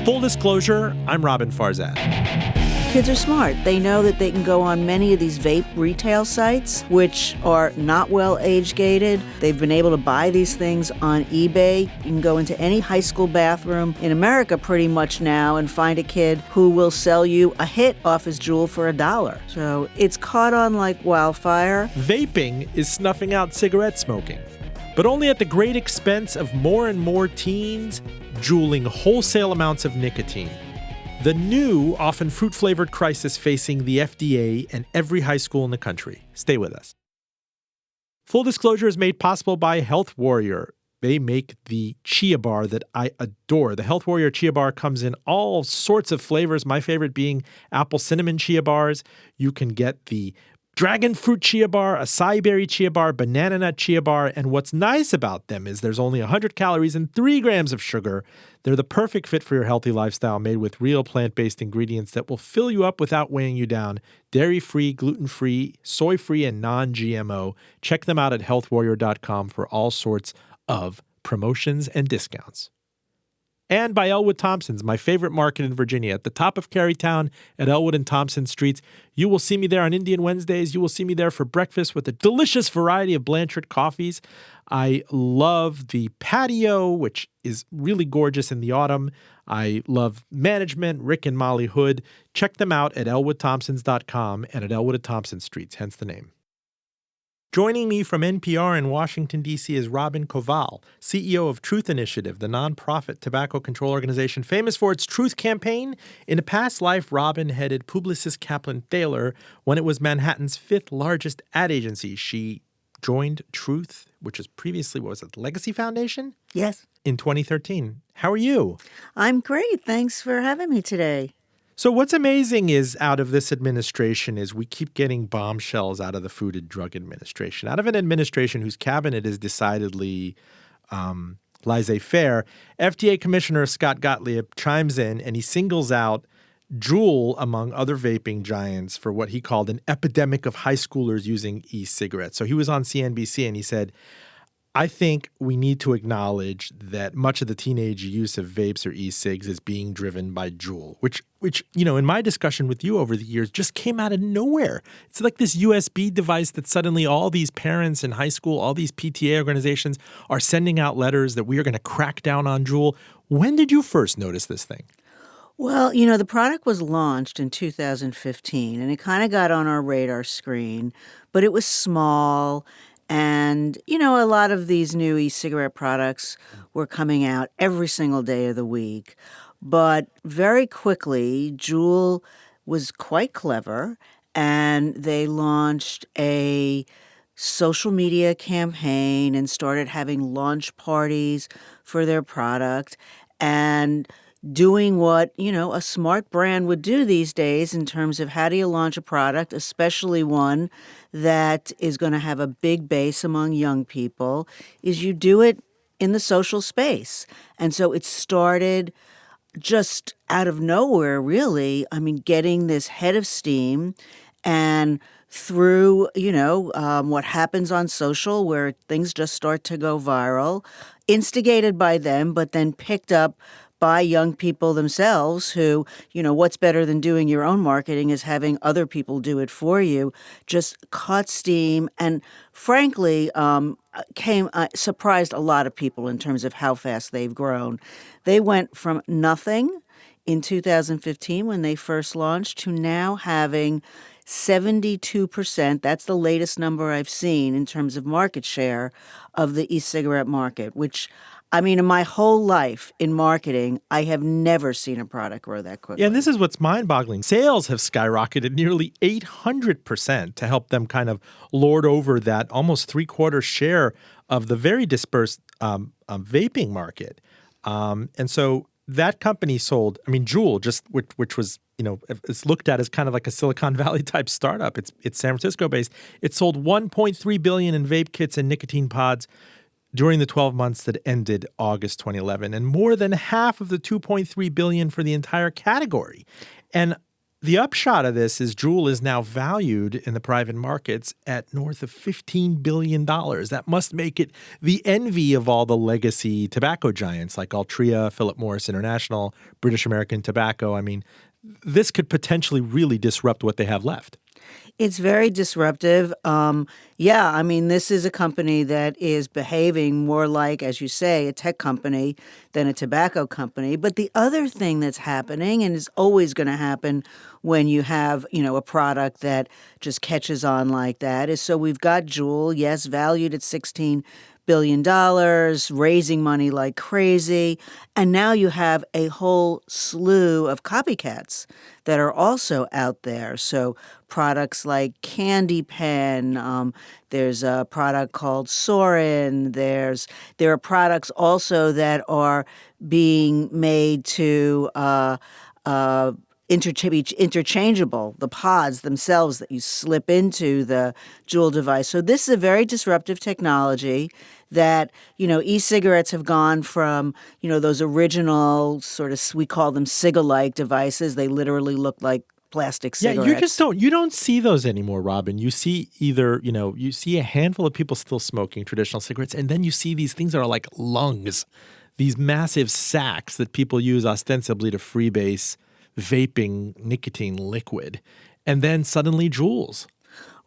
Full disclosure, I'm Robin Farzad. Kids are smart. They know that they can go on many of these vape retail sites, which are not well age-gated. They've been able to buy these things on eBay. You can go into any high school bathroom in America pretty much now and find a kid who will sell you a hit off his Juul for $1. So it's caught on like wildfire. Vaping is snuffing out cigarette smoking, but only at the great expense of more and more teens juuling wholesale amounts of nicotine. The new, often fruit-flavored crisis facing the FDA and every high school in the country. Stay with us. Full disclosure is made possible by Health Warrior. They make the Chia Bar that I adore. The Health Warrior Chia Bar comes in all sorts of flavors, my favorite being apple cinnamon Chia Bars. You can get the dragon fruit Chia Bar, acai berry Chia Bar, banana nut Chia Bar, and what's nice about them is there's only 100 calories and 3 grams of sugar. They're the perfect fit for your healthy lifestyle, made with real plant-based ingredients that will fill you up without weighing you down. Dairy-free, gluten-free, soy-free, and non-GMO. Check them out at healthwarrior.com for all sorts of promotions and discounts. And by Elwood Thompson's, my favorite market in Virginia, at the top of Carytown at Elwood and Thompson Streets. You will see me there on Indian Wednesdays. You will see me there for breakfast with a delicious variety of Blanchard coffees. I love the patio, which is really gorgeous in the autumn. I love management, Rick and Molly Hood. Check them out at elwoodthompsons.com and at Elwood and Thompson Streets, hence the name. Joining me from NPR in Washington, D.C. is Robin Koval, CEO of Truth Initiative, the nonprofit tobacco control organization famous for its Truth campaign. In a past life, Robin headed Publicis Kaplan Thaler when it was Manhattan's fifth largest ad agency. She joined Truth, which was previously, what was it, the Legacy Foundation? Yes. In 2013. How are you? I'm great. Thanks for having me today. So what's amazing is out of this administration is we keep getting bombshells out of the Food and Drug Administration, out of an administration whose cabinet is decidedly laissez-faire. FDA Commissioner Scott Gottlieb chimes in and he singles out Juul, among other vaping giants, for what he called an epidemic of high schoolers using e-cigarettes. So he was on CNBC and he said, I think we need to acknowledge that much of the teenage use of vapes or e-cigs is being driven by Juul, which in my discussion with you over the years just came out of nowhere. It's like this USB device that suddenly all these parents in high school, all these PTA organizations are sending out letters that we are going to crack down on Juul. When did you first notice this thing? Well, the product was launched in 2015, and it kind of got on our radar screen, but it was small. And, a lot of these new e-cigarette products were coming out every single day of the week. But very quickly, Juul was quite clever, and they launched a social media campaign and started having launch parties for their product and doing what, a smart brand would do these days in terms of how do you launch a product, especially one that is going to have a big base among young people, is you do it in the social space. And so it started just out of nowhere, really. I mean, getting this head of steam and through, what happens on social where things just start to go viral, instigated by them, but then picked up by young people themselves who, what's better than doing your own marketing is having other people do it for you, just caught steam and frankly surprised a lot of people in terms of how fast they've grown. They went from nothing in 2015 when they first launched to now having 72%, that's the latest number I've seen in terms of market share of the e-cigarette market, which in my whole life in marketing, I have never seen a product grow that quickly. Yeah, and this is what's mind-boggling. Sales have skyrocketed nearly 800% to help them kind of lord over that almost three-quarter share of the very dispersed vaping market. And so that company sold, Juul, just which was, it's looked at as kind of like a Silicon Valley type startup. It's San Francisco based. It sold $1.3 billion in vape kits and nicotine pods during the 12 months that ended August 2011, and more than half of the $2.3 billion for the entire category. And The upshot of this is Juul is now valued in the private markets at north of $15 billion. That must make it the envy of all the legacy tobacco giants like Altria, Philip Morris International, British American Tobacco. I mean, this could potentially really disrupt what they have left. It's very disruptive. Yeah, I mean, this is a company that is behaving more like, as you say, a tech company than a tobacco company. But the other thing that's happening, and is always going to happen when you have, a product that just catches on like that, is so we've got Juul, yes, valued at $16 billion, raising money like crazy. And now you have a whole slew of copycats that are also out there. So products like Candy Pen, there's a product called Sorin, there are products also that are being made to interchangeable, the pods themselves that you slip into the Juul device. So this is a very disruptive technology that, e-cigarettes have gone from, those original sort of, we call them cig-alike devices. They literally look like plastic cigarettes. Yeah, you don't see those anymore, Robin. You see you see a handful of people still smoking traditional cigarettes, and then you see these things that are like lungs, these massive sacks that people use ostensibly to freebase vaping nicotine liquid, and then suddenly Juuls.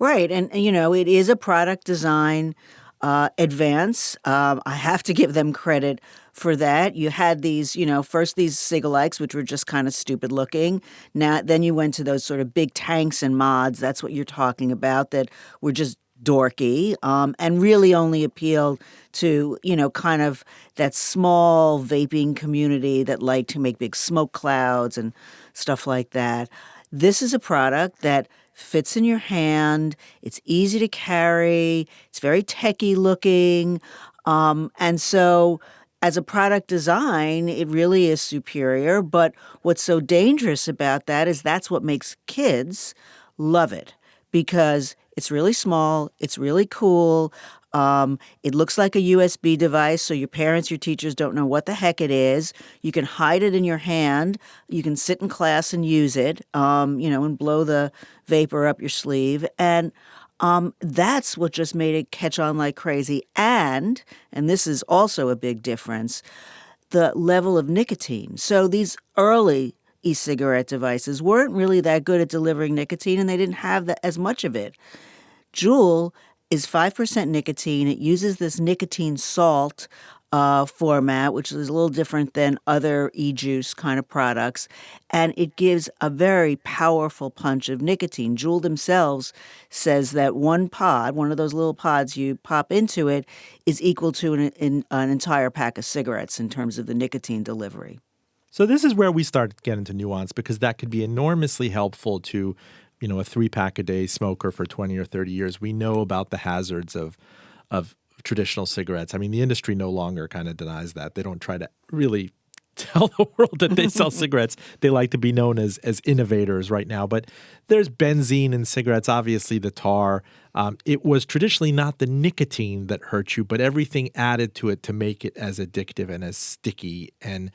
Right. And, it is a product design advance. I have to give them credit for that. You had these, first these cig-alikes, which were just kind of stupid looking. Then you went to those sort of big tanks and mods. That's what you're talking about, that were just dorky, and really only appealed to, kind of that small vaping community that liked to make big smoke clouds and stuff like that. This is a product that fits in your hand. It's easy to carry. It's very techy looking. And so as a product design, it really is superior. But what's so dangerous about that is that's what makes kids love it, because it's really small, it's really cool. It looks like a USB device, so your parents, your teachers don't know what the heck it is. You can hide it in your hand. You can sit in class and use it, and blow the vapor up your sleeve. And that's what just made it catch on like crazy. And this is also a big difference, the level of nicotine. So these early e-cigarette devices weren't really that good at delivering nicotine, and they didn't have as much of it. Juul is 5% nicotine. It uses this nicotine salt format, which is a little different than other e-juice kind of products, and it gives a very powerful punch of nicotine. Juul themselves says that one pod, one of those little pods you pop into it, is equal to an entire pack of cigarettes in terms of the nicotine delivery. So this is where we start to get into nuance, because that could be enormously helpful to, a 3-pack-a-day smoker for 20 or 30 years. We know about the hazards of traditional cigarettes. I mean, the industry no longer kind of denies that. They don't try to really tell the world that they sell cigarettes. They like to be known as innovators right now. But there's benzene in cigarettes, obviously the tar. It was traditionally not the nicotine that hurt you, but everything added to it to make it as addictive and as sticky, and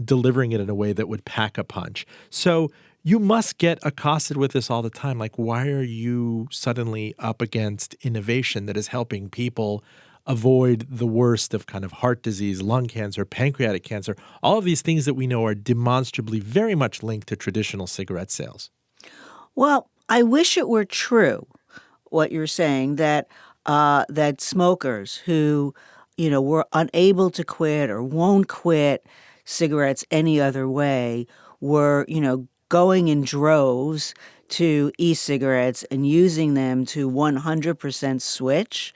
delivering it in a way that would pack a punch. So you must get accosted with this all the time. Like, why are you suddenly up against innovation that is helping people avoid the worst of kind of heart disease, lung cancer, pancreatic cancer, all of these things that we know are demonstrably very much linked to traditional cigarette sales? Well, I wish it were true, what you're saying, that that smokers who, were unable to quit or won't quit cigarettes any other way were, going in droves to e-cigarettes and using them to 100% switch,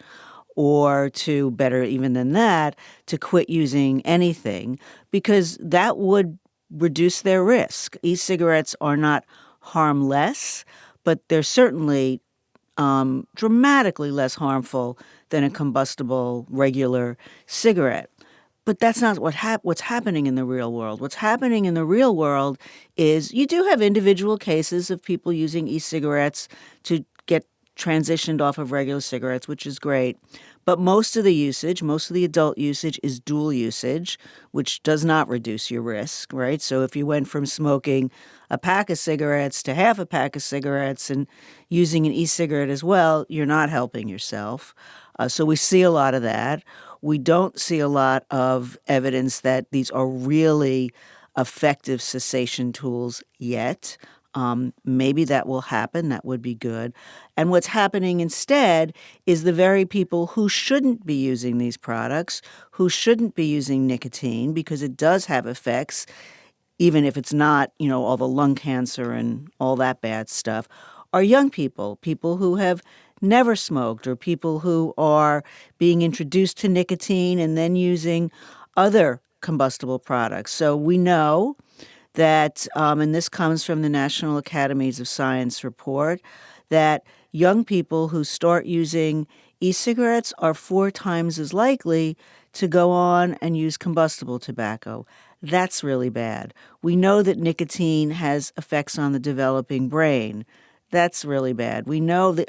or to, better even than that, to quit using anything, because that would reduce their risk. E-cigarettes are not harmless, but they're certainly dramatically less harmful than a combustible regular cigarette. But that's not what's happening in the real world. What's happening in the real world is you do have individual cases of people using e-cigarettes to get transitioned off of regular cigarettes, which is great. But most of the usage, most of the adult usage is dual usage, which does not reduce your risk, right? So if you went from smoking a pack of cigarettes to half a pack of cigarettes and using an e-cigarette as well, you're not helping yourself. So we see a lot of that. We don't see a lot of evidence that these are really effective cessation tools yet. Maybe that will happen. That would be good. And what's happening instead is the very people who shouldn't be using these products, who shouldn't be using nicotine because it does have effects, even if it's not, all the lung cancer and all that bad stuff, are young people who have never smoked or people who are being introduced to nicotine and then using other combustible products. So we know that, and this comes from the National Academies of Science report, that young people who start using e-cigarettes are 4 times as likely to go on and use combustible tobacco. That's really bad. We know that nicotine has effects on the developing brain. That's really bad. We know the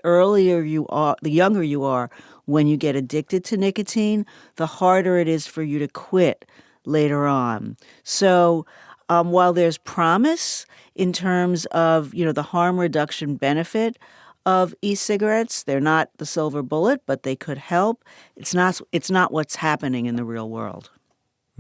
younger you are when you get addicted to nicotine, the harder it is for you to quit later on. So while there's promise in terms of, the harm reduction benefit of e-cigarettes, they're not the silver bullet, but they could help. It's not what's happening in the real world.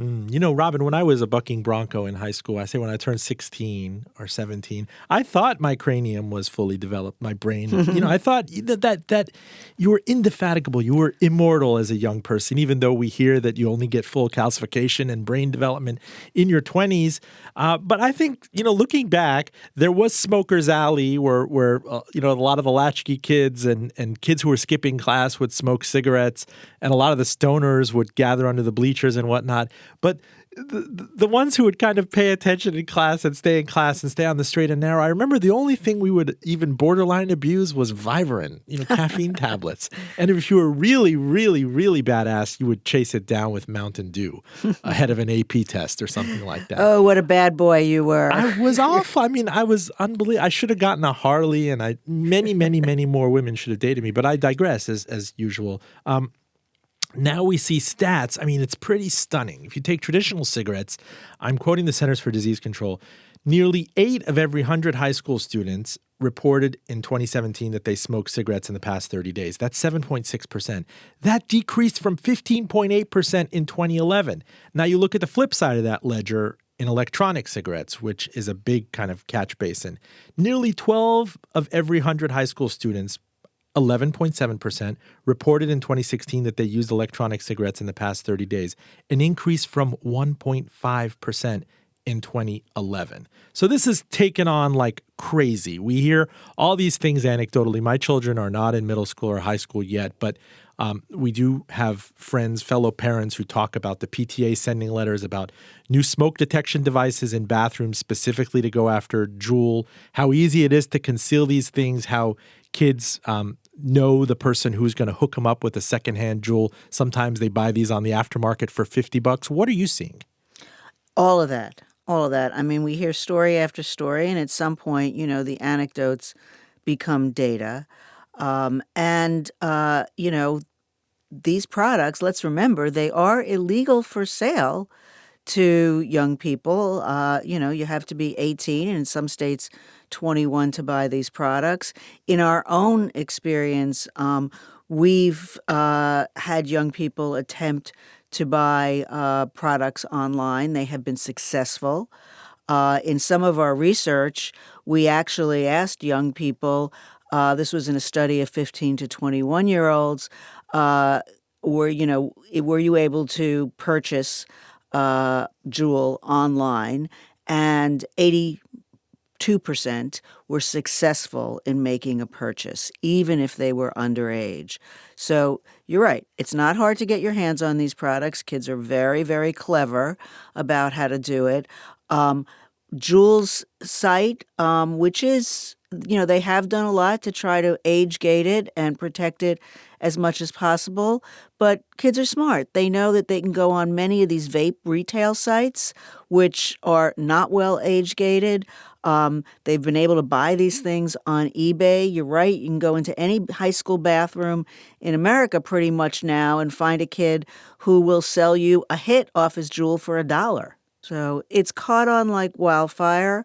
Robin, when I was a bucking bronco in high school, I say when I turned 16 or 17, I thought my cranium was fully developed, my brain. I thought that you were indefatigable, you were immortal as a young person, even though we hear that you only get full calcification and brain development in your 20s. But I think, looking back, there was Smoker's Alley where a lot of the latchkey kids and kids who were skipping class would smoke cigarettes, and a lot of the stoners would gather under the bleachers and whatnot. But the ones who would kind of pay attention in class and stay on the straight and narrow, I remember the only thing we would even borderline abuse was Vivarin, caffeine tablets. And if you were really, really, really badass, you would chase it down with Mountain Dew ahead of an AP test or something like that. Oh, what a bad boy you were. I was awful. I was unbelievable. I should have gotten a Harley, and many, many, many more women should have dated me. But I digress, as usual. Now we see stats. It's pretty stunning. If you take traditional cigarettes, I'm quoting the Centers for Disease Control, nearly 8 of every 100 high school students reported in 2017 that they smoked cigarettes in the past 30 days. That's 7.6%. That decreased from 15.8% in 2011. Now you look at the flip side of that ledger in electronic cigarettes, which is a big kind of catch basin. Nearly 12 of every 100 high school students, 11.7%, reported in 2016 that they used electronic cigarettes in the past 30 days, an increase from 1.5% in 2011. So this is taken on like crazy. We hear all these things anecdotally. My children are not in middle school or high school yet, but we do have friends, fellow parents who talk about the PTA sending letters about new smoke detection devices in bathrooms specifically to go after Juul, how easy it is to conceal these things, how kids know the person who's going to hook them up with a secondhand Juul. Sometimes they buy these on the aftermarket for $50. What are you seeing? All of that. We hear story after story, and at some point, the anecdotes become data. These products, let's remember, they are illegal for sale to young people. You have to be 18 and in some states 21 to buy these products. In our own experience, we've had young people attempt to buy products online. They have been successful. In some of our research, we actually asked young people, this was in a study of 15 to 21-year-olds, were you able to purchase Juul online? And 82% were successful in making a purchase, even if they were underage. So you're right. It's not hard to get your hands on these products. Kids are very, very clever about how to do it. Juul's site, which is, they have done a lot to try to age gate it and protect it as much as possible. But kids are smart. They know that they can go on many of these vape retail sites, which are not well age gated. They've been able to buy these things on eBay. You're right. You can go into any high school bathroom in America pretty much now and find a kid who will sell you a hit off his Juul for $1. So it's caught on like wildfire.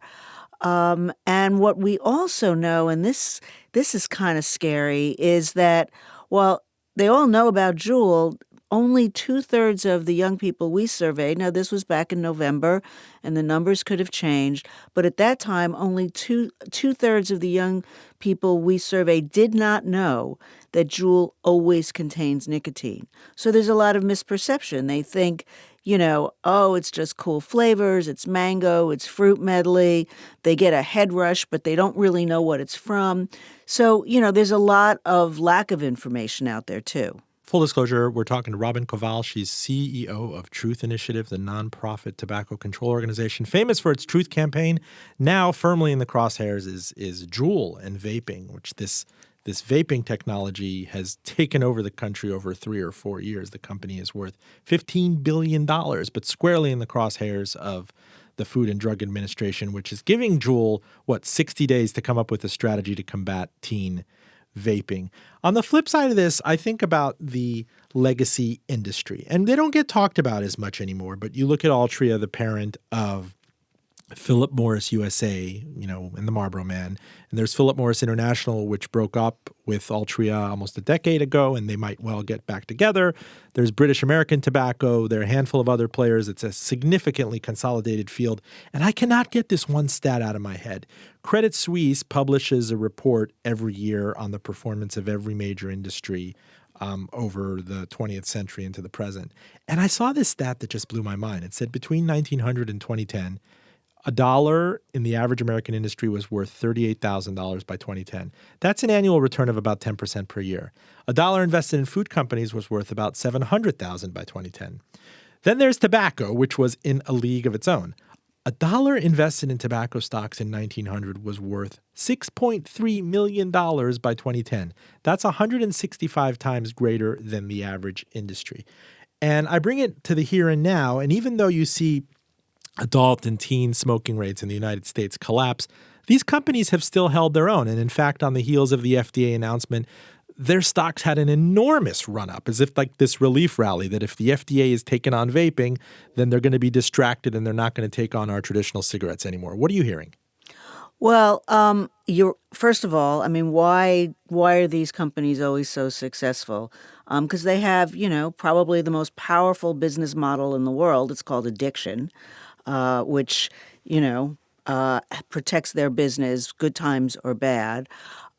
And what we also know, and this is kind of scary, is that while they all know about Juul, only 2/3 of the young people we surveyed, now this was back in November, and the numbers could have changed, but at that time, only two-thirds of the young people we surveyed did not know that Juul always contains nicotine. So there's a lot of misperception. They think, oh, it's just cool flavors, it's mango, it's fruit medley. They get a head rush, but they don't really know what it's from. So, there's a lot of lack of information out there, too. Full disclosure, we're talking to Robin Koval. She's CEO of Truth Initiative, the nonprofit tobacco control organization famous for its Truth campaign. Now firmly in the crosshairs is Juul and vaping, which this vaping technology has taken over the country over 3 or 4 years. The company is worth $15 billion, but squarely in the crosshairs of the Food and Drug Administration, which is giving Juul, 60 days to come up with a strategy to combat teen vaping. On the flip side of this, I think about the legacy industry, and they don't get talked about as much anymore, but you look at Altria, the parent of Philip Morris USA, and the Marlboro Man. And there's Philip Morris International, which broke up with Altria almost a decade ago, and they might well get back together. There's British American Tobacco. There are a handful of other players. It's a significantly consolidated field. And I cannot get this one stat out of my head. Credit Suisse publishes a report every year on the performance of every major industry over the 20th century into the present. And I saw this stat that just blew my mind. It said between 1900 and 2010, $1 in the average American industry was worth $38,000 by 2010. That's an annual return of about 10% per year. $1 invested in food companies was worth about $700,000 by 2010. Then there's tobacco, which was in a league of its own. $1 invested in tobacco stocks in 1900 was worth $6.3 million by 2010. That's 165 times greater than the average industry. And I bring it to the here and now, and even though you see adult and teen smoking rates in the United States collapse, these companies have still held their own. And in fact, on the heels of the FDA announcement, their stocks had an enormous run-up, as if like this relief rally, that if the FDA is taking on vaping, then they're going to be distracted and they're not going to take on our traditional cigarettes anymore. What are you hearing? Well, first of all, I mean, why are these companies always so successful? Because they have, probably the most powerful business model in the world. It's called addiction, which, protects their business, good times or bad.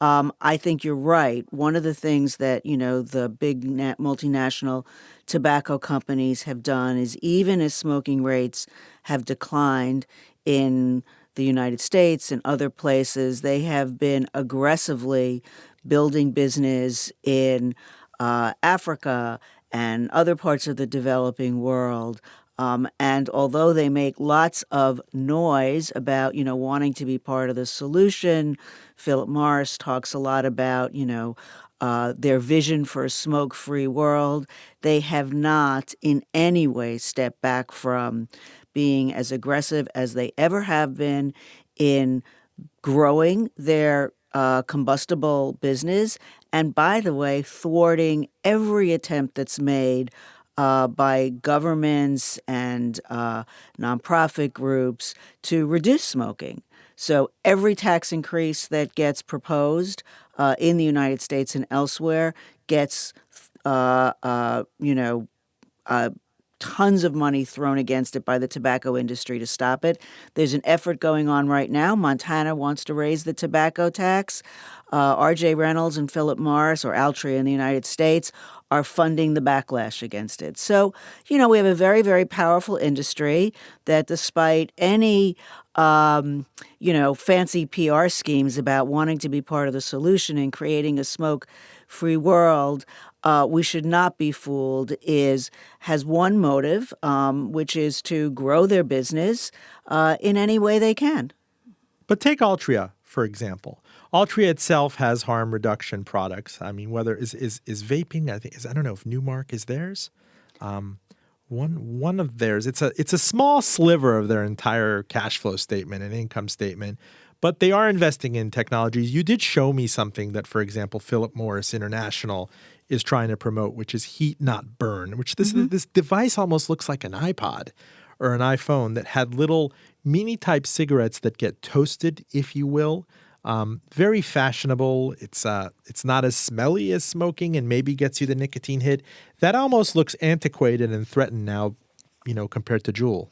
I think you're right. One of the things that, the big multinational tobacco companies have done is, even as smoking rates have declined in the United States and other places, they have been aggressively building business in Africa and other parts of the developing world. And although they make lots of noise about, wanting to be part of the solution, Philip Morris talks a lot about, their vision for a smoke-free world. They have not in any way stepped back from being as aggressive as they ever have been in growing their combustible business, and by the way, thwarting every attempt that's made by governments and nonprofit groups to reduce smoking. So every tax increase that gets proposed in the United States and elsewhere gets, tons of money thrown against it by the tobacco industry to stop it. There's an effort going on right now. Montana wants to raise the tobacco tax. R.J. Reynolds and Philip Morris, or Altria in the United States, are funding the backlash against it. So, we have a very, very powerful industry that, despite any, fancy PR schemes about wanting to be part of the solution and creating a smoke-free world, we should not be fooled, has one motive, which is to grow their business in any way they can. But take Altria, for example. Altria itself has harm reduction products. I mean, whether is vaping, I don't know if Newmark is theirs. One of theirs. It's a small sliver of their entire cash flow statement and income statement, but they are investing in technologies. You did show me something that, for example, Philip Morris International is trying to promote, which is heat not burn, which this device almost looks like an iPod or an iPhone that had little mini type cigarettes that get toasted, if you will. Very fashionable. It's not as smelly as smoking and maybe gets you the nicotine hit. That almost looks antiquated and threatened now, compared to Juul.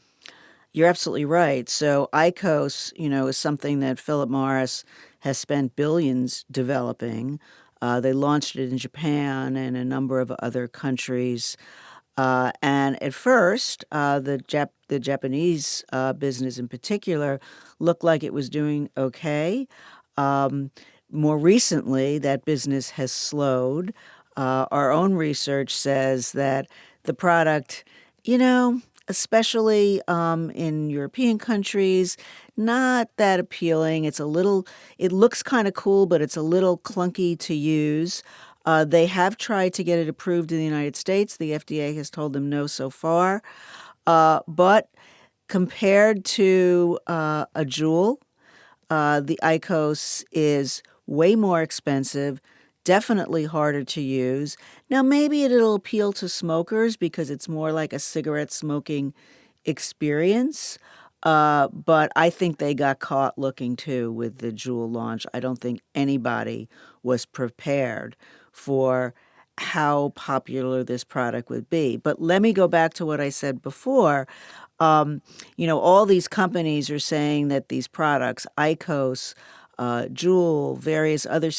You're absolutely right. So IQOS, is something that Philip Morris has spent billions developing. They launched it in Japan and a number of other countries. And at first, the Japanese business in particular looked like it was doing okay. More recently, that business has slowed. Our own research says that the product, especially in European countries, not that appealing. It looks kind of cool, but it's a little clunky to use. They have tried to get it approved in the United States. The FDA has told them no so far. But compared to a Juul, the IQOS is way more expensive, definitely harder to use. Now, maybe it'll appeal to smokers because it's more like a cigarette smoking experience. But I think they got caught looking too with the Juul launch. I don't think anybody was prepared for how popular this product would be. But let me go back to what I said before. All these companies are saying that these products, IQOS, Juul, various other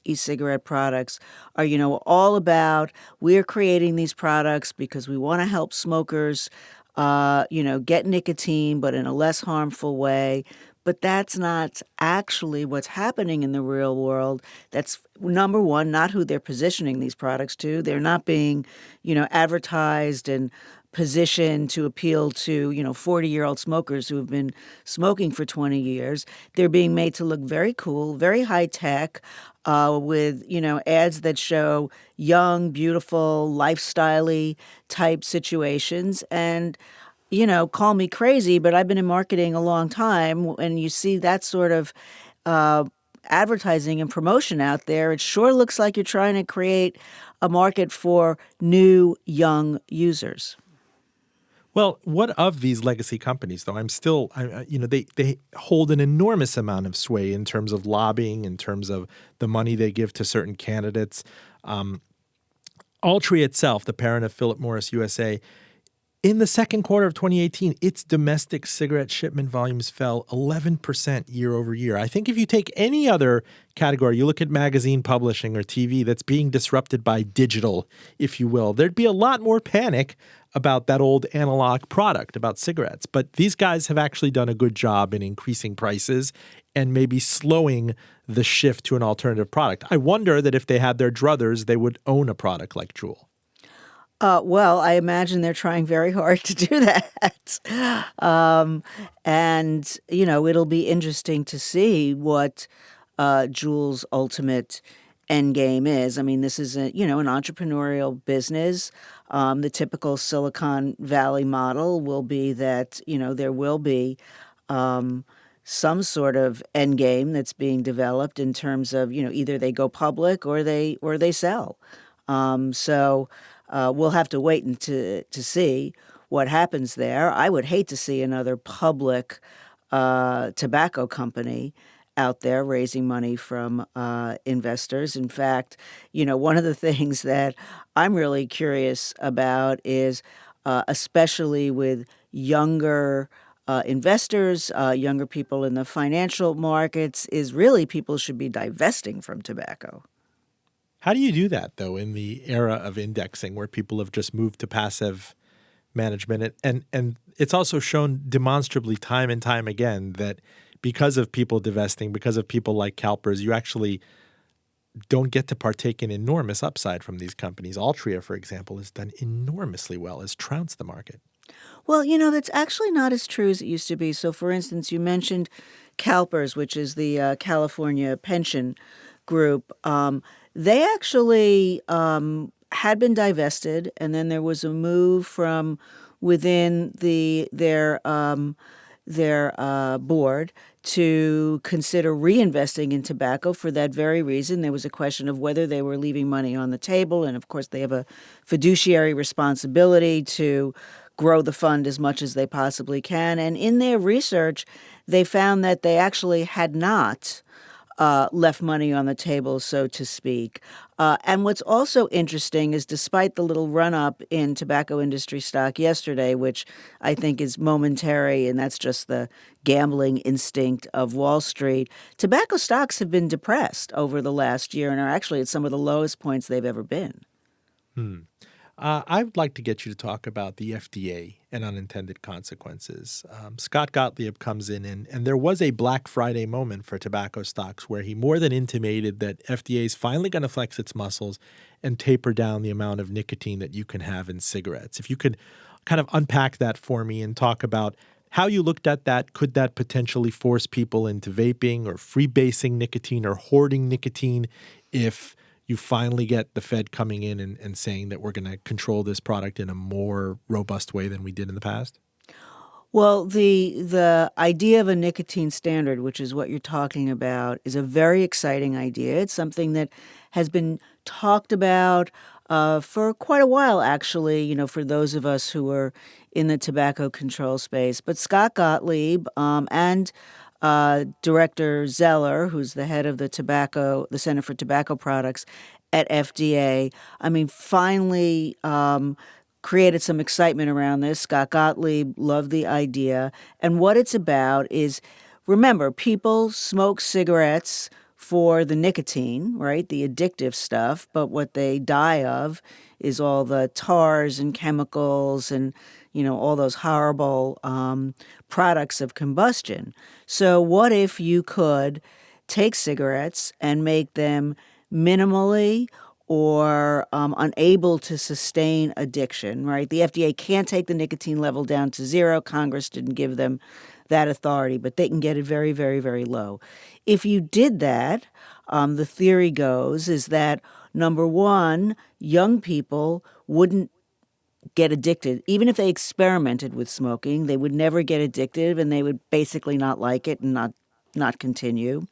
e-cigarette products are, all about we're creating these products because we want to help smokers, get nicotine, but in a less harmful way. But that's not actually what's happening in the real world. That's, number one, not who they're positioning these products to. They're not being, advertised and positioned to appeal to, 40-year-old smokers who have been smoking for 20 years. They're being made to look very cool, very high tech, with, ads that show young, beautiful, lifestyle-y type situations. And call me crazy, but I've been in marketing a long time, and you see that sort of advertising and promotion out there, it sure looks like you're trying to create a market for new, young users. Well, what of these legacy companies, though? They hold an enormous amount of sway in terms of lobbying, in terms of the money they give to certain candidates. Altria itself, the parent of Philip Morris USA, in the second quarter of 2018, its domestic cigarette shipment volumes fell 11% year over year. I think if you take any other category, you look at magazine publishing or TV that's being disrupted by digital, if you will, there'd be a lot more panic about that old analog product, about cigarettes. But these guys have actually done a good job in increasing prices and maybe slowing the shift to an alternative product. I wonder that if they had their druthers, they would own a product like Juul. Well, I imagine they're trying very hard to do that. And, it'll be interesting to see what Juul's ultimate end game is. I mean, this is an entrepreneurial business. The typical Silicon Valley model will be that, there will be some sort of end game that's being developed in terms of, either they go public or they sell. We'll have to wait to see what happens there. I would hate to see another public tobacco company out there raising money from investors. In fact, one of the things that I'm really curious about is, especially with younger investors, younger people in the financial markets, is really people should be divesting from tobacco. How do you do that, though, in the era of indexing where people have just moved to passive management? And it's also shown demonstrably time and time again that because of people divesting, because of people like CalPERS, you actually don't get to partake in enormous upside from these companies. Altria, for example, has done enormously well, has trounced the market. Well, that's actually not as true as it used to be. So, for instance, you mentioned CalPERS, which is the California pension group. They actually had been divested, and then there was a move from within their board to consider reinvesting in tobacco for that very reason. There was a question of whether they were leaving money on the table, and of course they have a fiduciary responsibility to grow the fund as much as they possibly can. And in their research, they found that they actually had not left money on the table, so to speak. And what's also interesting is despite the little run-up in tobacco industry stock yesterday, which I think is momentary, and that's just the gambling instinct of Wall Street, tobacco stocks have been depressed over the last year and are actually at some of the lowest points they've ever been. I would like to get you to talk about the FDA and unintended consequences. Scott Gottlieb comes in, and there was a Black Friday moment for tobacco stocks where he more than intimated that FDA is finally going to flex its muscles and taper down the amount of nicotine that you can have in cigarettes. If you could kind of unpack that for me and talk about how you looked at that. Could that potentially force people into vaping or freebasing nicotine or hoarding nicotine if you finally get the Fed coming in and saying that we're going to control this product in a more robust way than we did in the past? Well, the idea of a nicotine standard, which is what you're talking about, is a very exciting idea. It's something that has been talked about for quite a while, actually, for those of us who are in the tobacco control space. But Scott Gottlieb and Director Zeller, who's the head of the Center for Tobacco Products at FDA, finally created some excitement around this. Scott Gottlieb loved the idea. And what it's about is, remember, people smoke cigarettes for the nicotine, right? The addictive stuff. But what they die of is all the tars and chemicals and all those horrible products of combustion. So what if you could take cigarettes and make them minimally or unable to sustain addiction, right? The FDA can't take the nicotine level down to zero. Congress didn't give them that authority, but they can get it very, very, very low. If you did that, the theory goes is that, number one, young people wouldn't get addicted. Even if they experimented with smoking, they would never get addicted and they would basically not like it and not continue.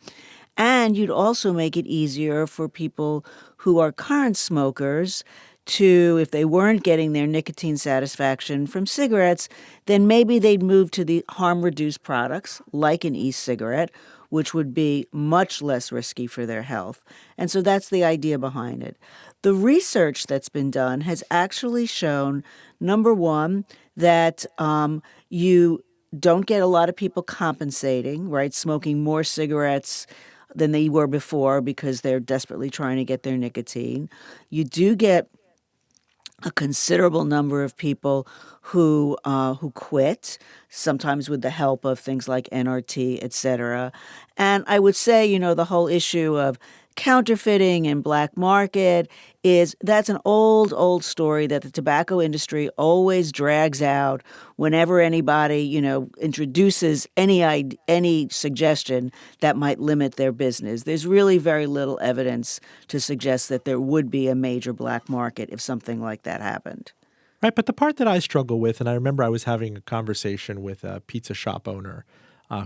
And you'd also make it easier for people who are current smokers to, if they weren't getting their nicotine satisfaction from cigarettes, then maybe they'd move to the harm-reduced products like an e-cigarette, which would be much less risky for their health. And so that's the idea behind it. The research that's been done has actually shown, number one, that you don't get a lot of people compensating, right, smoking more cigarettes than they were before because they're desperately trying to get their nicotine. You do get a considerable number of people who quit, sometimes with the help of things like NRT, et cetera. And I would say, the whole issue of counterfeiting and black market that's an old story that the tobacco industry always drags out whenever anybody, introduces any suggestion that might limit their business. There's really very little evidence to suggest that there would be a major black market if something like that happened. Right, but the part that I struggle with, and I remember I was having a conversation with a pizza shop owner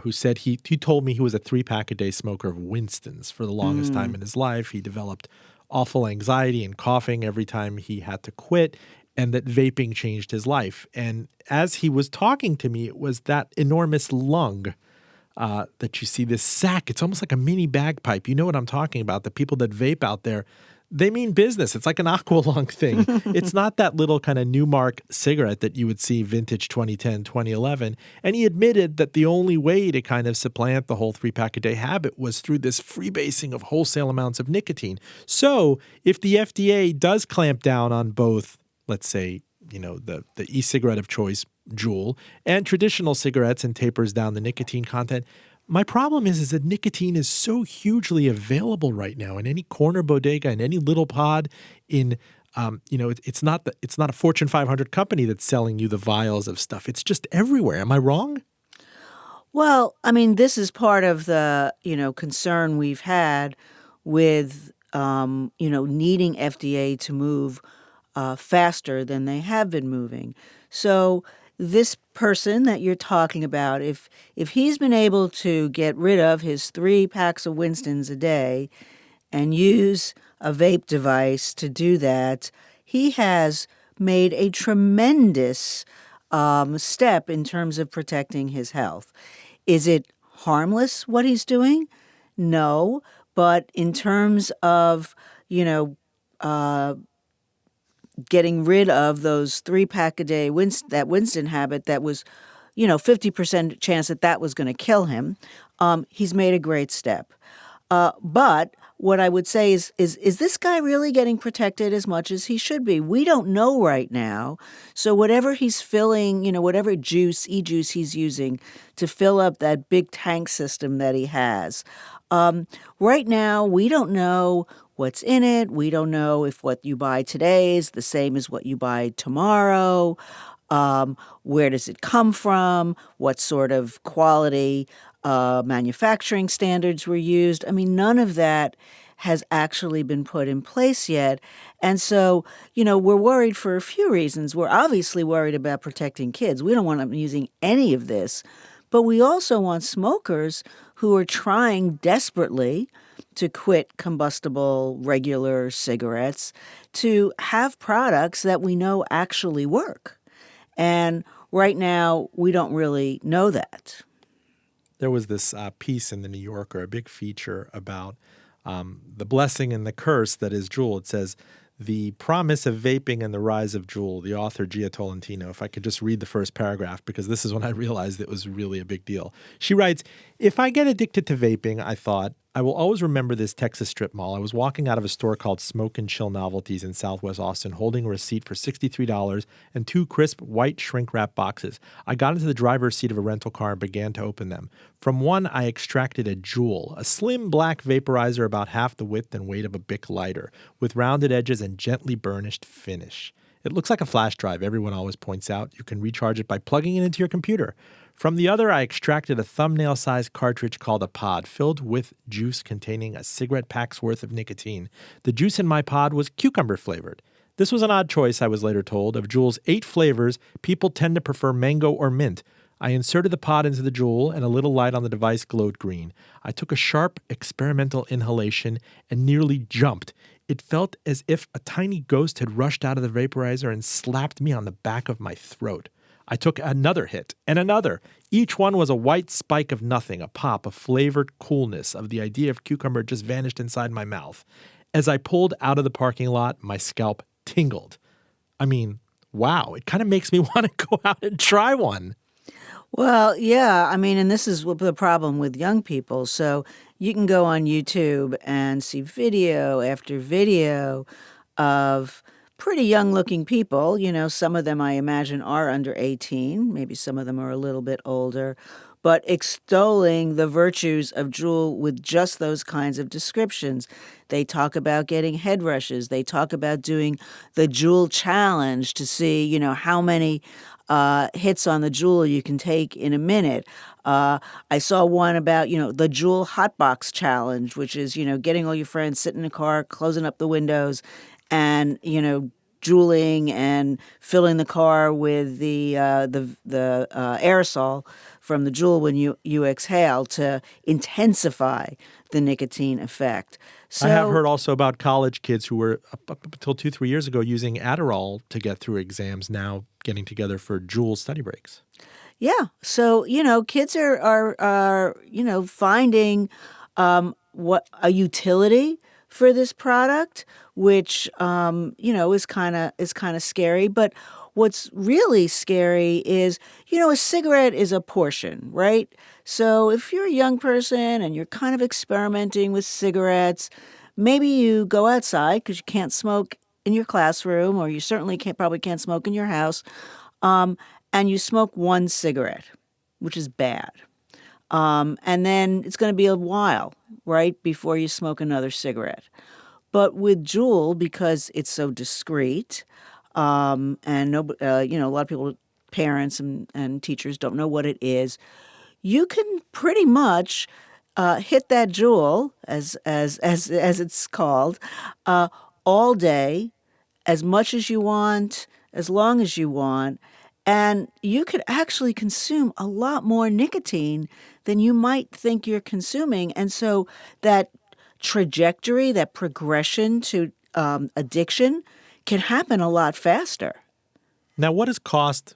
who said he told me he was a 3-pack-a-day smoker of Winston's for the longest time in his life. He developed awful anxiety and coughing every time he had to quit, and that vaping changed his life. And as he was talking to me, it was that enormous lung that you see, this sack. It's almost like a mini bagpipe. You know what I'm talking about. The people that vape out there, they mean business. It's like an aqua lung thing. It's not that little kind of Newmark cigarette that you would see vintage 2010, 2011. And he admitted that the only way to kind of supplant the whole 3-pack-a-day habit was through this freebasing of wholesale amounts of nicotine. So if the FDA does clamp down on both, let's say, the e-cigarette of choice, Juul, and traditional cigarettes and tapers down the nicotine content, My problem is that nicotine is so hugely available right now in any corner bodega, in any little pod. It's not a Fortune 500 company that's selling you the vials of stuff. It's just everywhere. Am I wrong? Well, I mean, this is part of the, concern we've had with, needing FDA to move faster than they have been moving. So this person that you're talking about, if he's been able to get rid of his 3 packs of Winstons a day and use a vape device to do that, he has made a tremendous step in terms of protecting his health. Is it harmless what he's doing? No, but in terms of, you know, getting rid of those 3 pack a day that Winston habit that was, 50% chance that was going to kill him, he's made a great step. But what I would say is this guy really getting protected as much as he should be? We don't know right now. So whatever he's filling, whatever e-juice he's using to fill up that big tank system that he has, right now we don't know what's in it. We don't know if what you buy today is the same as what you buy tomorrow. Where does it come from? What sort of quality manufacturing standards were used? I mean, none of that has actually been put in place yet. And so, we're worried for a few reasons. We're obviously worried about protecting kids. We don't want them using any of this. But we also want smokers who are trying desperately to quit combustible regular cigarettes to have products that we know actually work. And right now, we don't really know that. There was this piece in the New Yorker, a big feature about the blessing and the curse that is Juul. It says, "The promise of vaping and the rise of Juul," the author Gia Tolentino. If I could just read the first paragraph, because this is when I realized it was really a big deal. She writes, "If I get addicted to vaping, I thought, I will always remember this Texas strip mall. I was walking out of a store called Smoke and Chill Novelties in Southwest Austin, holding a receipt for $63 and 2 crisp white shrink wrap boxes. I got into the driver's seat of a rental car and began to open them. From one, I extracted a Juul, a slim black vaporizer about half the width and weight of a Bic lighter, with rounded edges and gently burnished finish. It looks like a flash drive, everyone always points out. You can recharge it by plugging it into your computer. From the other, I extracted a thumbnail-sized cartridge called a pod, filled with juice containing a cigarette pack's worth of nicotine. The juice in my pod was cucumber-flavored. This was an odd choice, I was later told. Of Juul's 8 flavors, people tend to prefer mango or mint. I inserted the pod into the Juul, and a little light on the device glowed green. I took a sharp, experimental inhalation and nearly jumped. It felt as if a tiny ghost had rushed out of the vaporizer and slapped me on the back of my throat. I took another hit, and another. Each one was a white spike of nothing, a pop, a flavored coolness of the idea of cucumber just vanished inside my mouth. As I pulled out of the parking lot, my scalp tingled. I mean, wow, it kind of makes me want to go out and try one." Well, yeah, I mean, and this is the problem with young people. So you can go on YouTube and see video after video of pretty young-looking people. Some of them, I imagine, are under 18. Maybe some of them are a little bit older. But extolling the virtues of Juul with just those kinds of descriptions. They talk about getting head rushes. They talk about doing the Juul challenge to see, how many hits on the Juul you can take in a minute. I saw one about, the Juul Hotbox Challenge, which is, getting all your friends, sitting in a car, closing up the windows, and, juuling and filling the car with the aerosol from the Juul when you exhale to intensify the nicotine effect. So, I have heard also about college kids who were, up until 2-3 years ago, using Adderall to get through exams, now getting together for Juul study breaks. Yeah. So, kids are finding what a utility for this product, which is kind of scary. But what's really scary is, a cigarette is a portion, right? So if you're a young person and you're kind of experimenting with cigarettes, maybe you go outside because you can't smoke in your classroom, or you certainly probably can't smoke in your house, and you smoke one cigarette, which is bad. And then it's going to be a while, right, before you smoke another cigarette. But with Juul, because it's so discreet, and a lot of people, parents and teachers don't know what it is, you can pretty much hit that Juul, as it's called, uh, all day, as much as you want, as long as you want, and you could actually consume a lot more nicotine than you might think you're consuming. And so that trajectory, that progression to addiction can happen a lot faster. Now, what does cost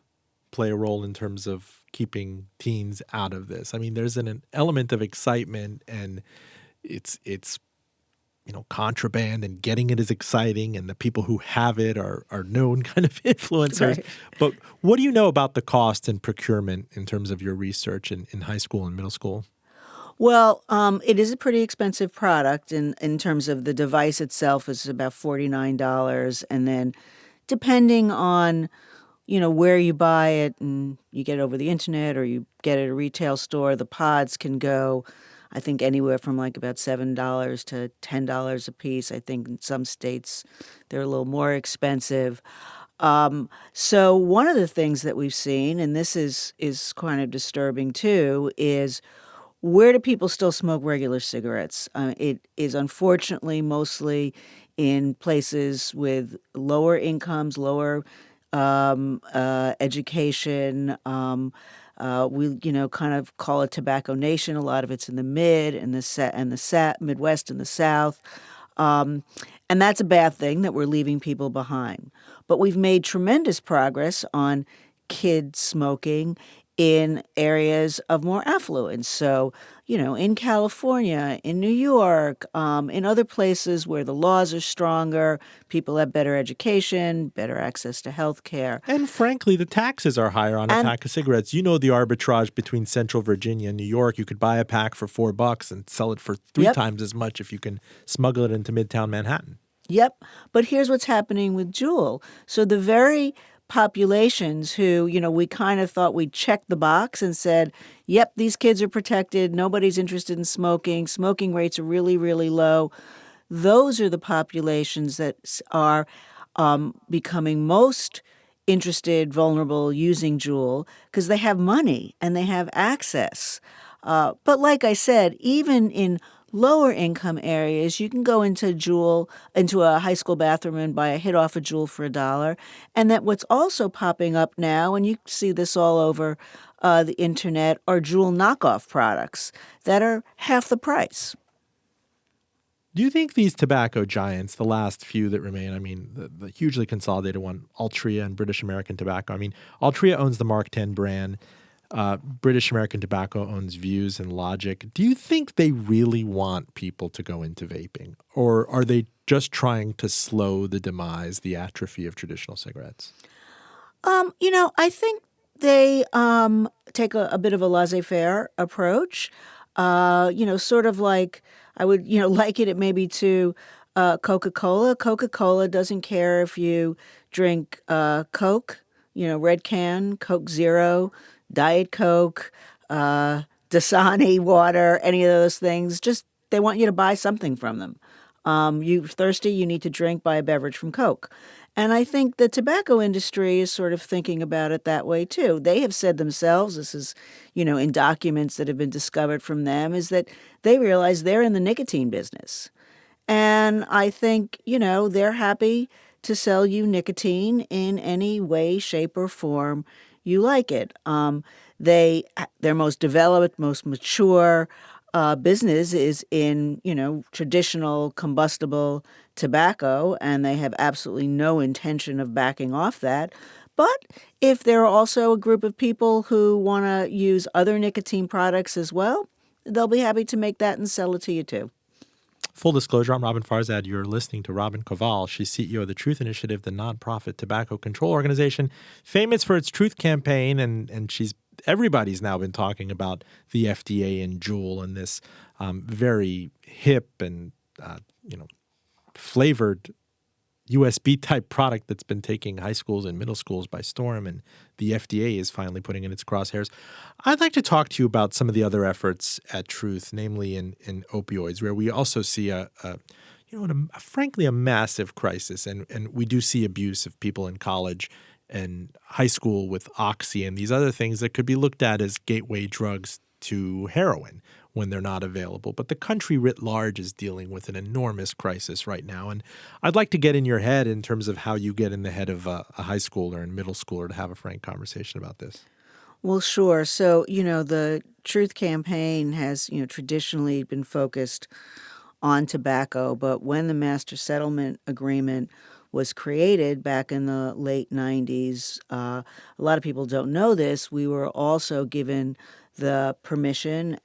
play a role in terms of keeping teens out of this? I mean, there's an element of excitement, and it's contraband, and getting it is exciting, and the people who have it are known kind of influencers. Right. But what do you know about the cost and procurement in terms of your research in high school and middle school? Well, it is a pretty expensive product in terms of the device itself is about $49. And then depending on, where you buy it and you get it over the internet or you get it at a retail store, the pods can go, I think, anywhere from like about $7 to $10 a piece. I think in some states they're a little more expensive. So one of the things that we've seen, and this is kind of disturbing too, is where do people still smoke regular cigarettes? It is unfortunately mostly in places with lower incomes, lower education. We kind of call it tobacco nation. A lot of it's in the mid and the Midwest and the South. And that's a bad thing that we're leaving people behind. But we've made tremendous progress on kids smoking in areas of more affluence. So, in California, in New York, in other places where the laws are stronger, people have better education, better access to health care. And frankly, the taxes are higher on a And pack of cigarettes. You know the arbitrage between Central Virginia and New York. You could buy a pack for $4 and sell it for three Yep. times as much if you can smuggle it into Midtown Manhattan. Yep. But here's what's happening with Juul. So the very populations who, we kind of thought we'd check the box and said, yep, these kids are protected. Nobody's interested in smoking. Smoking rates are really, really low. Those are the populations that are becoming most interested, vulnerable, using Juul because they have money and they have access. But like I said, even in lower income areas, you can go into a high school bathroom and buy a hit off a Juul for $1. And that what's also popping up now, and you see this all over the internet, are Juul knockoff products that are half the price. Do you think these tobacco giants, the last few that remain, I mean, the hugely consolidated one, Altria and British American Tobacco, I mean, Altria owns the Mark 10 brand. British American Tobacco owns Views and Logic. Do you think they really want people to go into vaping? Or are they just trying to slow the demise, the atrophy of traditional cigarettes? I think they take a bit of a laissez-faire approach. Sort of like I would, liken it maybe to Coca-Cola. Coca-Cola doesn't care if you drink Coke, red can, Coke Zero, Diet Coke, Dasani water, any of those things. Just they want you to buy something from them. You're thirsty, you need to buy a beverage from Coke. And I think the tobacco industry is sort of thinking about it that way too. They have said themselves, this is, in documents that have been discovered from them, is that they realize they're in the nicotine business. And I think, they're happy to sell you nicotine in any way, shape, or form you like it. Their most developed, most mature business is in, traditional combustible tobacco, and they have absolutely no intention of backing off that. But if there are also a group of people who want to use other nicotine products as well, they'll be happy to make that and sell it to you too. Full disclosure, I'm Robin Farzad. You're listening to Robin Koval. She's CEO of the Truth Initiative, the nonprofit tobacco control organization, famous for its Truth campaign, and everybody's now been talking about the FDA and Juul and this very hip and flavored USB type product that's been taking high schools and middle schools by storm, and the FDA is finally putting in its crosshairs. I'd like to talk to you about some of the other efforts at Truth, namely in opioids, where we also see frankly a massive crisis, and we do see abuse of people in college and high school with Oxy and these other things that could be looked at as gateway drugs to heroin when they're not available. But the country writ large is dealing with an enormous crisis right now. And I'd like to get in your head in terms of how you get in the head of a high schooler and middle schooler to have a frank conversation about this. Well, sure. So, the Truth Campaign has, traditionally been focused on tobacco, but when the Master Settlement Agreement was created back in the late 90s, a lot of people don't know this, we were also given the permission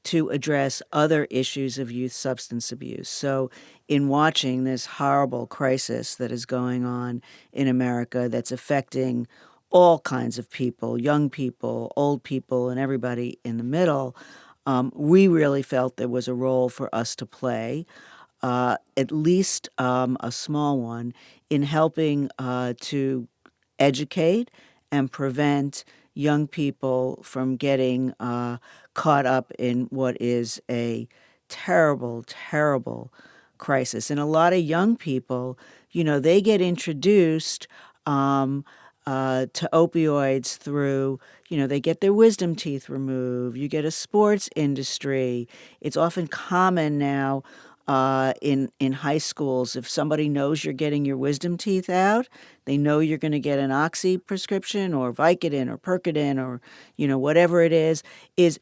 to address other issues of youth substance abuse. So in watching this horrible crisis that is going on in America that's affecting all kinds of people, young people, old people, and everybody in the middle, we really felt there was a role for us to play, at least a small one, in helping to educate and prevent young people from getting caught up in what is a terrible, terrible crisis. And a lot of young people, they get introduced to opioids through, they get their wisdom teeth removed. You get a sports industry. It's often common now in high schools, if somebody knows you're getting your wisdom teeth out, they know you're going to get an Oxy prescription or Vicodin or Percodan or, whatever it is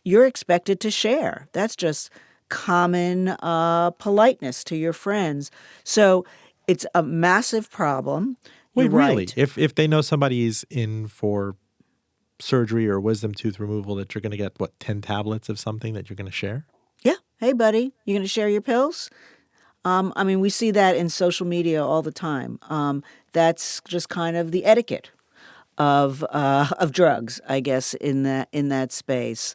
you're expected to share. That's just common politeness to your friends. So it's a massive problem. Wait, You're really? right. If they know somebody's in for surgery or wisdom tooth removal, that you're going to get, 10 tablets of something that you're going to share? Yeah. Hey, buddy, you going to share your pills? We see that in social media all the time. That's just kind of the etiquette of drugs, I guess, in that space.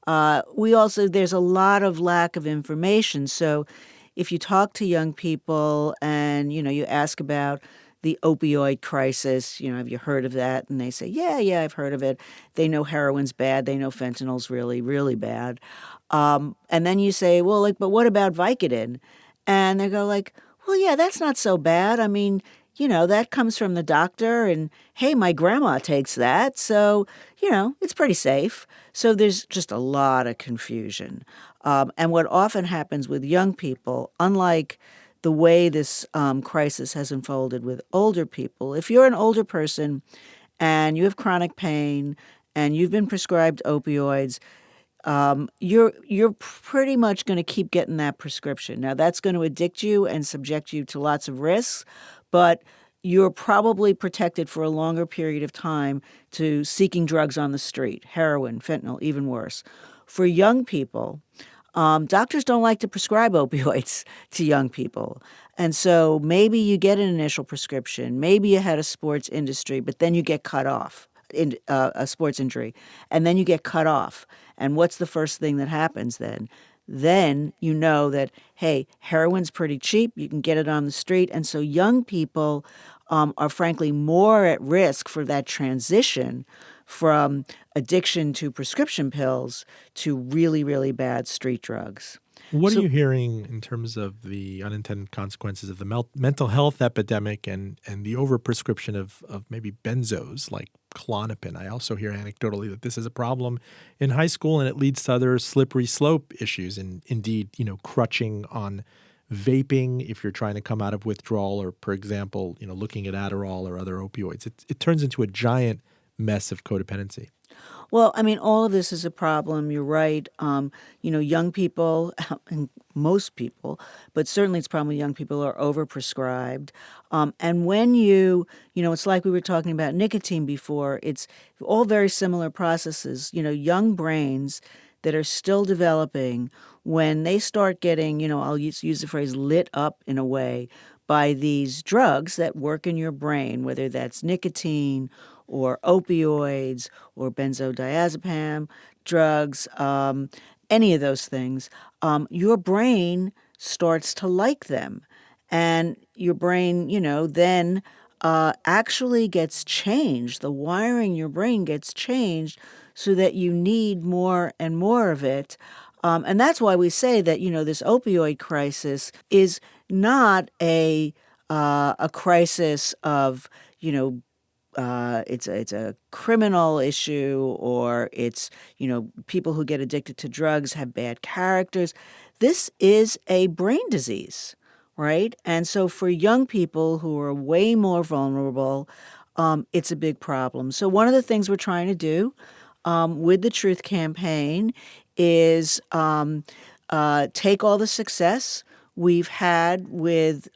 There's a lot of lack of information. So if you talk to young people and, you ask about the opioid crisis, have you heard of that? And they say, yeah, I've heard of it. They know heroin's bad. They know fentanyl's really, really bad. And then you say, well, but what about Vicodin? And they go well, yeah, that's not so bad. That comes from the doctor, and hey, my grandma takes that, so, it's pretty safe. So there's just a lot of confusion. And what often happens with young people, unlike the way this crisis has unfolded with older people, if you're an older person and you have chronic pain and you've been prescribed opioids, you're pretty much going to keep getting that prescription. Now, that's going to addict you and subject you to lots of risks, but you're probably protected for a longer period of time to seeking drugs on the street, heroin, fentanyl, even worse. For young people, doctors don't like to prescribe opioids to young people. And so maybe you get an initial prescription, maybe you had a sports industry, but then you get cut off. In a sports injury, and then you get cut off. And what's the first thing that happens then? Then you know that, hey, heroin's pretty cheap. You can get it on the street. And so young people are frankly more at risk for that transition from addiction to prescription pills to really, really bad street drugs. What are you hearing in terms of the unintended consequences of the mental health epidemic and the overprescription of maybe benzos like Klonopin? I also hear anecdotally that this is a problem in high school, and it leads to other slippery slope issues, and indeed, crutching on vaping if you're trying to come out of withdrawal, or, for example, looking at Adderall or other opioids. It turns into a giant mess of codependency. Well, all of this is a problem. You're right. Young people, and most people, but certainly it's a problem with young people, are overprescribed. And when it's like we were talking about nicotine before, it's all very similar processes. Young brains that are still developing, when they start getting, I'll use the phrase lit up in a way by these drugs that work in your brain, whether that's nicotine or opioids or benzodiazepam drugs, any of those things, your brain starts to like them. and your brain, then actually gets changed. The wiring in your brain gets changed so that you need more and more of it. And that's why we say that, this opioid crisis is not a crisis of, it's a criminal issue, or it's, people who get addicted to drugs have bad characters. This is a brain disease, right? And so for young people who are way more vulnerable, it's a big problem. So one of the things we're trying to do with the Truth Campaign is take all the success we've had with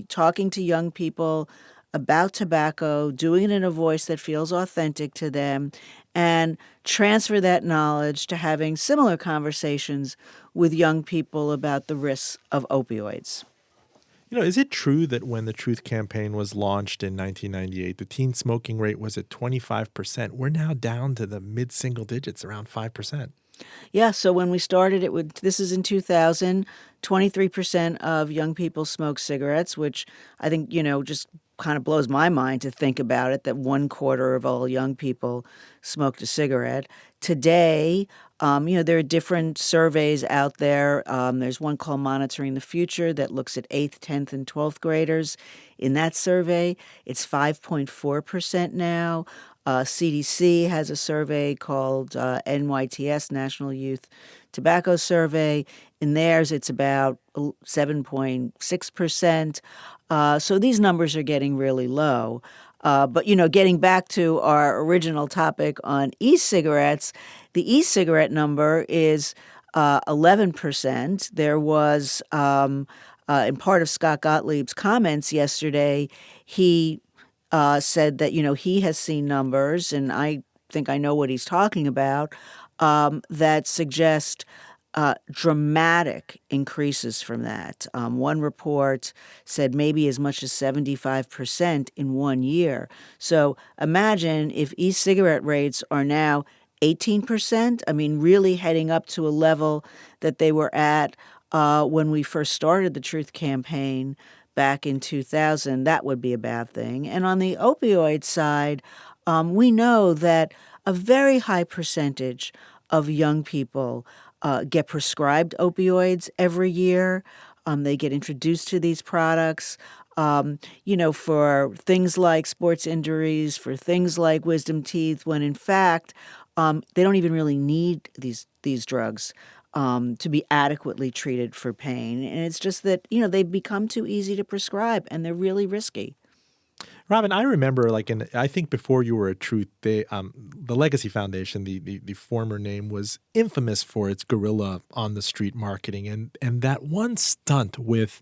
talking to young people about tobacco, doing it in a voice that feels authentic to them, and transfer that knowledge to having similar conversations with young people about the risks of opioids. Is it true that when the Truth Campaign was launched in 1998, the teen smoking rate was at 25%? We're now down to the mid-single digits, around 5%. Yeah, so when we started this is in 2000, 23% of young people smoke cigarettes, which I think, just kind of blows my mind to think about it, that 1/4 of all young people smoked a cigarette. Today, there are different surveys out there. There's one called Monitoring the Future that looks at 8th, 10th, and 12th graders. In that survey, it's 5.4% now. CDC has a survey called NYTS, National Youth Tobacco Survey. In theirs, it's about 7.6%. So these numbers are getting really low. But, getting back to our original topic on e-cigarettes, the e-cigarette number is 11%. There was, in part of Scott Gottlieb's comments yesterday, he said that, he has seen numbers, and I think I know what he's talking about, that suggest dramatic increases from that. One report said maybe as much as 75% in 1 year. So imagine if e-cigarette rates are now 18%, really heading up to a level that they were at when we first started the Truth Campaign back in 2000, that would be a bad thing. And on the opioid side, we know that a very high percentage of young people get prescribed opioids every year. They get introduced to these products, for things like sports injuries, for things like wisdom teeth, when in fact, they don't even really need these drugs to be adequately treated for pain. And it's just that, they've become too easy to prescribe, and they're really risky. Robin, I remember, I think before you were a Truth, the Legacy Foundation, the former name, was infamous for its guerrilla on the street marketing, and that one stunt with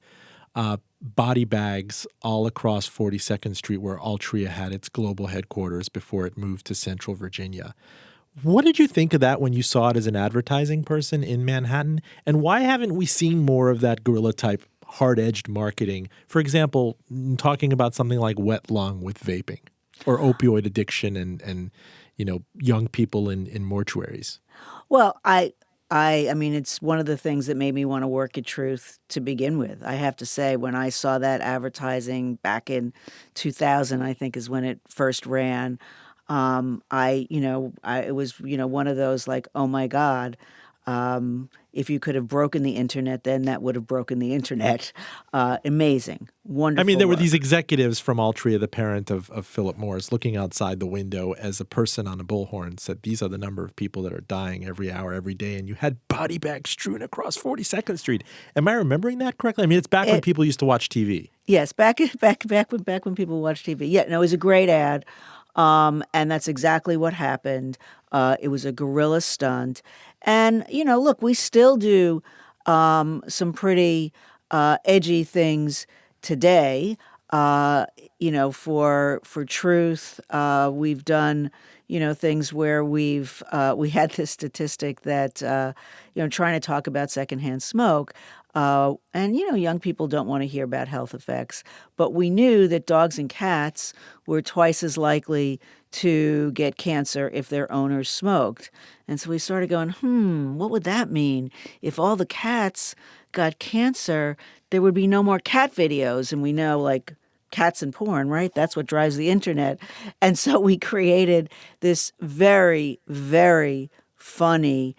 body bags all across 42nd Street, where Altria had its global headquarters before it moved to Central Virginia. What did you think of that when you saw it as an advertising person in Manhattan? And why haven't we seen more of that guerrilla type hard-edged marketing? For example, talking about something like wet lung with vaping, or opioid addiction and young people in mortuaries. Well, I mean, it's one of the things that made me want to work at Truth to begin with. I have to say, when I saw that advertising back in 2000, I think is when it first ran, it was, one of those like, oh my God, if you could have broken the internet, then that would have broken the internet. Amazing. Wonderful. There were work. these executives from Altria, the parent of Philip Morris, looking outside the window as a person on a bullhorn said, these are the number of people that are dying every hour, every day. And you had body bags strewn across 42nd Street. Am I remembering that correctly? It's back when people used to watch TV. Yes, back when people watched TV. Yeah, no, it was a great ad. And that's exactly what happened. It was a guerrilla stunt. And, look, we still do some pretty edgy things today. For Truth, we've done, things where we had this statistic that, trying to talk about secondhand smoke. And young people don't want to hear about health effects, but we knew that dogs and cats were twice as likely to get cancer if their owners smoked. And so we started going, what would that mean? If all the cats got cancer, there would be no more cat videos. And we know, like, cats and porn, right? That's what drives the internet. And so we created this very, very funny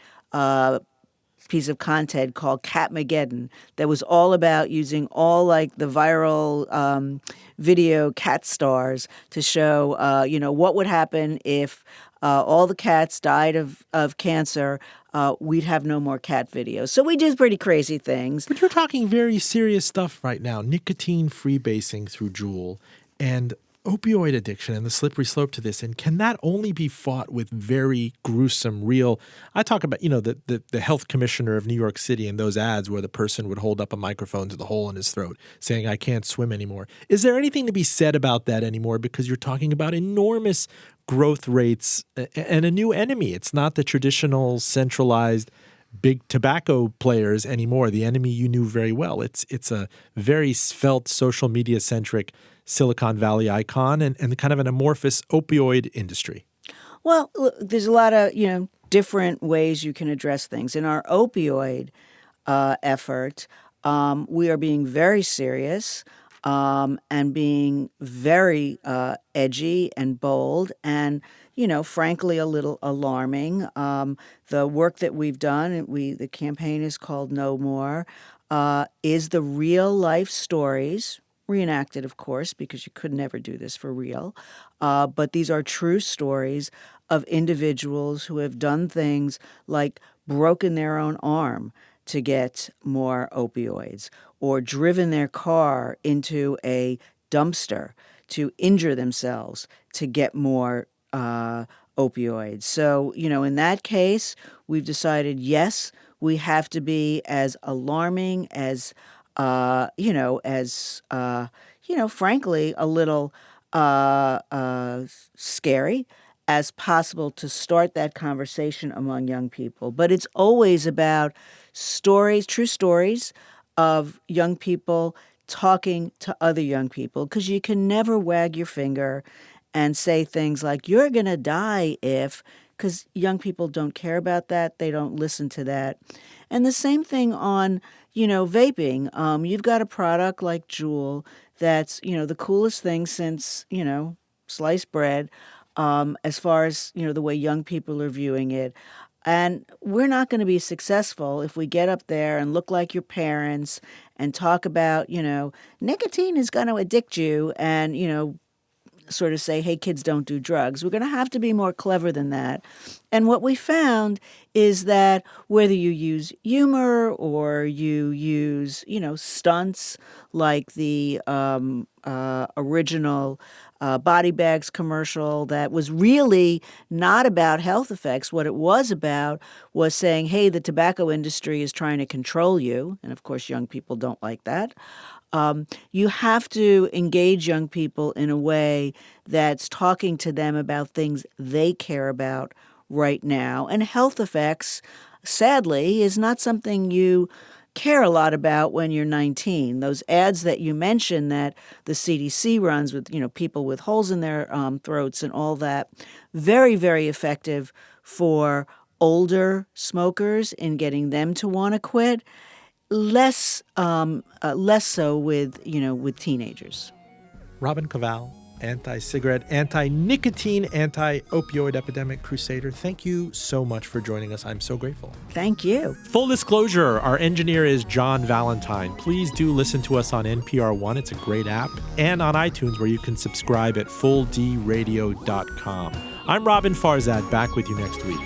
piece of content called Catmageddon that was all about using all like the viral video cat stars to show, what would happen if all the cats died of cancer. We'd have no more cat videos. So we did pretty crazy things. But you're talking very serious stuff right now. Nicotine freebasing through Juul and opioid addiction and the slippery slope to this. And can that only be fought with very gruesome, real... I talk about, the health commissioner of New York City and those ads where the person would hold up a microphone to the hole in his throat saying, I can't swim anymore. Is there anything to be said about that anymore? Because you're talking about enormous growth rates and a new enemy. It's not the traditional centralized big tobacco players anymore, the enemy you knew very well. It's a very svelte social media centric Silicon Valley icon and kind of an amorphous opioid industry. Well, look, there's a lot of, different ways you can address things. In our opioid effort, we are being very serious and being very edgy and bold and, frankly, a little alarming. The work that we've done, the campaign is called No More, is the real life stories, reenacted, of course, because you could never do this for real. But these are true stories of individuals who have done things like broken their own arm to get more opioids or driven their car into a dumpster to injure themselves to get more opioids. So, in that case, we've decided, yes, we have to be as alarming as frankly, a little scary as possible to start that conversation among young people. But it's always about stories, true stories of young people talking to other young people, because you can never wag your finger and say things like, you're going to die if, because young people don't care about that. They don't listen to that. And the same thing on, vaping. You've got a product like Juul that's, the coolest thing since, sliced bread, as far as, the way young people are viewing it. And we're not going to be successful if we get up there and look like your parents and talk about, nicotine is going to addict you and, sort of say, hey, kids, don't do drugs. We're going to have to be more clever than that. And what we found is that whether you use humor or you use, stunts like the original body bags commercial that was really not about health effects. What it was about was saying, hey, the tobacco industry is trying to control you. And of course, young people don't like that. You have to engage young people in a way that's talking to them about things they care about right now. And health effects, sadly, is not something you care a lot about when you're 19. Those ads that you mentioned that the CDC runs with, people with holes in their throats and all that, very, very effective for older smokers in getting them to want to quit. Less so with teenagers. Robin Koval, anti-cigarette, anti-nicotine, anti-opioid epidemic crusader. Thank you so much for joining us. I'm so grateful. Thank you. Full disclosure, our engineer is John Valentine. Please do listen to us on NPR One. It's a great app. And on iTunes, where you can subscribe at fulldradio.com. I'm Robin Farzad, back with you next week.